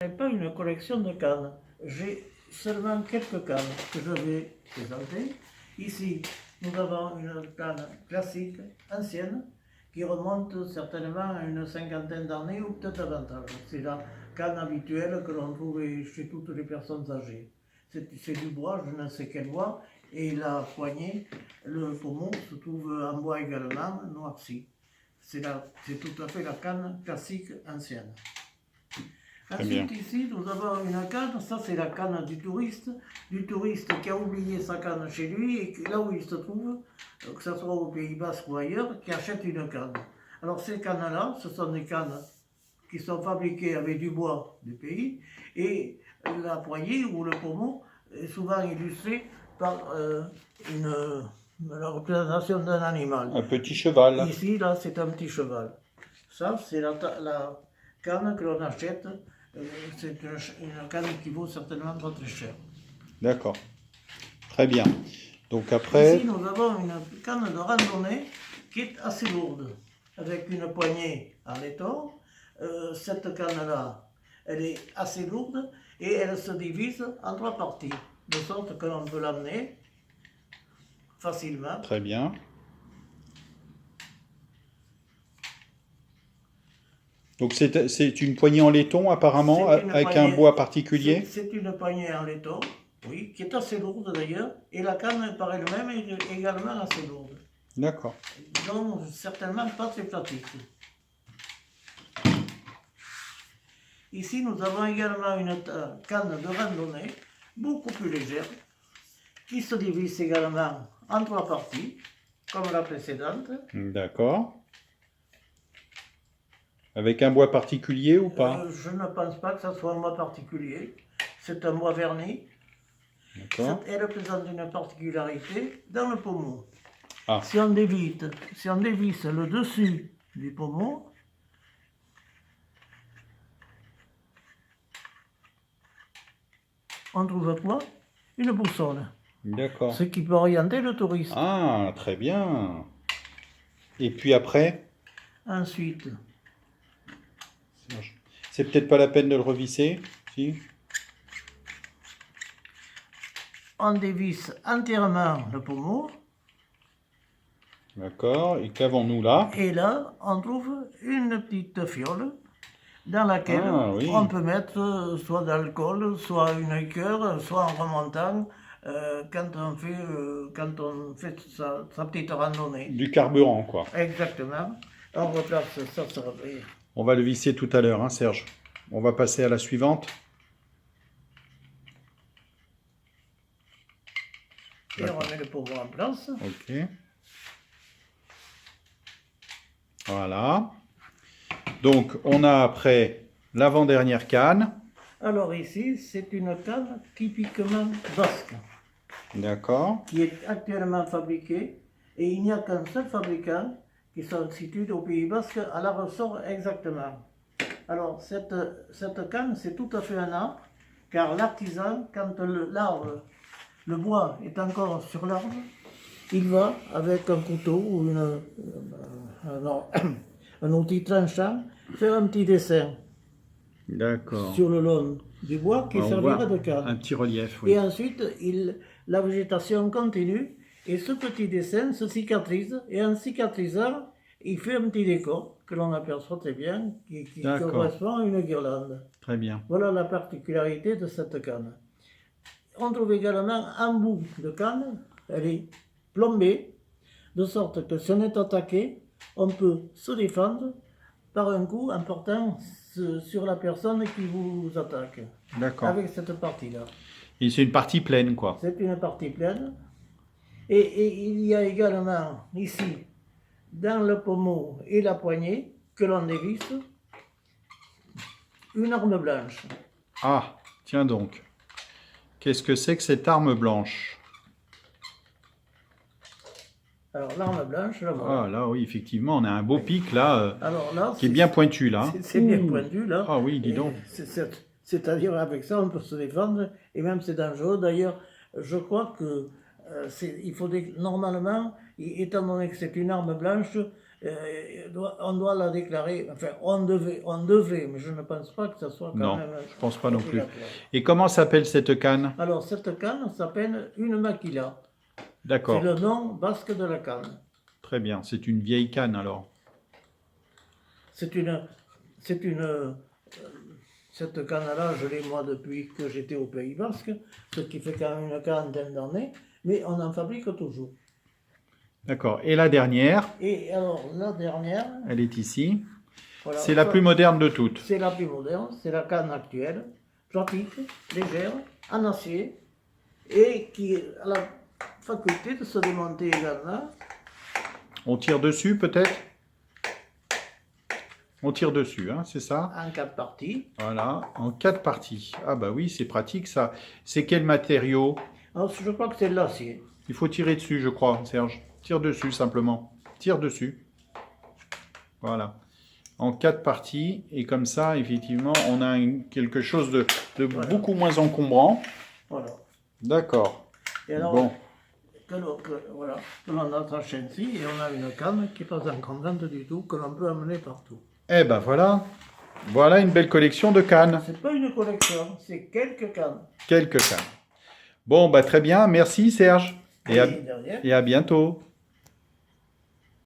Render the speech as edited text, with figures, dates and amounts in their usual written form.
Je n'ai pas une collection de cannes. J'ai seulement quelques cannes que je vais présenter. Ici, nous avons une canne classique, ancienne, qui remonte certainement à une cinquantaine d'années ou peut-être davantage. C'est la canne habituelle que l'on trouve chez toutes les personnes âgées. C'est du bois, je ne sais quel bois, et la poignée, le pommeau se trouve en bois également, noirci. C'est tout à fait la canne classique ancienne. Ensuite, ici, nous avons une canne, ça c'est la canne du touriste qui a oublié sa canne chez lui et là où il se trouve, que ce soit au Pays Basque ou ailleurs, qui achète une canne. Alors ces cannes-là, ce sont des cannes qui sont fabriquées avec du bois du pays et la poignée ou le pommeau est souvent illustré par la représentation d'un animal. Un petit cheval. Ici, là, c'est un petit cheval. Ça, c'est la canne que l'on achète. C'est une canne qui vaut certainement pas très cher. D'accord. Très bien. Donc après... Ici, nous avons une canne de randonnée qui est assez lourde, avec une poignée en laiton. Cette canne-là, elle est assez lourde et elle se divise en 3 parties, de sorte que l'on peut l'emmener facilement. Très bien. Donc c'est une poignée en laiton apparemment, avec un bois particulier. C'est une poignée en laiton, oui, qui est assez lourde d'ailleurs, et la canne par elle-même est également assez lourde. D'accord. Donc certainement pas très pratique. Ici nous avons également une canne de randonnée, beaucoup plus légère, qui se divise également en 3 parties, comme la précédente. D'accord. Avec un bois particulier ou pas? Je ne pense pas que ce soit un bois particulier. C'est un bois verni. Elle présente une particularité dans le pommeau. Ah. Si on dévisse le dessus du pommeau, on trouve quoi? Une boussole. D'accord. Ce qui peut orienter le touriste. Ah, très bien. Et puis après? Ensuite, c'est peut-être pas la peine de le revisser, si? On dévisse entièrement le pommeau. D'accord. Et qu'avons-nous là? Et là, on trouve une petite fiole dans laquelle on peut mettre soit d'alcool, soit une liqueur, soit en remontant quand on fait sa petite randonnée. Du carburant, quoi. Exactement. On replace ça sur le... On va le visser tout à l'heure, hein, Serge. On va passer à la suivante. Et on remet le pommeau en place. Ok. Voilà. Donc, on a après l'avant-dernière canne. Alors ici, c'est une canne typiquement basque. D'accord. Qui est actuellement fabriquée. Et il n'y a qu'un seul fabricant qui se situe au Pays Basque à la ressort exactement. Alors, cette canne, c'est tout à fait un art, car l'artisan, quand le bois est encore sur l'arbre, il va avec un couteau ou un outil tranchant faire un petit dessin sur le long du bois qui servira de canne. Un petit relief, oui. Et ensuite, la végétation continue et ce petit dessin se cicatrise et en cicatrisant, il fait un petit décor que l'on aperçoit très bien qui correspond à une guirlande. Très bien. Voilà la particularité de cette canne. On trouve également un bout de canne, elle est plombée, de sorte que si on est attaqué, on peut se défendre par un coup en portant sur la personne qui vous attaque. D'accord. Avec cette partie-là. Et c'est une partie pleine, quoi. C'est une partie pleine. Et il y a également ici, dans le pommeau et la poignée, que l'on dévisse, une arme blanche. Ah, tiens donc. Qu'est-ce que c'est que cette arme blanche? Alors l'arme blanche, là, voilà. Ah là, oui, effectivement, on a un beau pic là, alors, là qui est bien pointu là. C'est bien pointu là. Ah oui, dis donc. C'est-à-dire avec ça, on peut se défendre, et même c'est dangereux. D'ailleurs, je crois que il faut normalement, étant donné que c'est une arme blanche, on doit la déclarer, enfin on devait, mais je ne pense pas que ça soit quand Non, même je pense pas non plus. obligatoire. Et comment s'appelle cette canne? Alors cette canne s'appelle une maquila. C'est D'accord, le nom basque de la canne. très bien. C'est une vieille canne alors. Cette canne-là, je l'ai moi depuis que j'étais au Pays Basque, ce qui fait quand même une quarantaine d'années, mais on en fabrique toujours. D'accord. Et la dernière, Et alors la dernière, elle est ici. voilà, C'est la ça, plus moderne de toutes. c'est la plus moderne, c'est la canne actuelle, pratique, légère, en acier, et qui a la faculté de se démonter également. On tire dessus peut-être? On tire dessus, hein, c'est ça? En 4 parties. Voilà, en 4 parties. Ah bah oui, c'est pratique ça. C'est quel matériau? Alors, je crois que c'est de l'acier. Il faut tirer dessus, je crois, Serge. Tire dessus simplement. Tire dessus. Voilà. En 4 parties. Et comme ça, effectivement, on a quelque chose de Voilà. beaucoup moins encombrant. Voilà. D'accord. Et alors, Bon. voilà, que l'on attache ainsi, et on a une canne qui n'est pas encombrante du tout, que l'on peut amener partout. Eh ben voilà. Voilà une belle collection de cannes. C'est pas une collection, c'est quelques cannes. Quelques cannes. Bon, bah très bien. Merci Serge. Et derrière. à bientôt.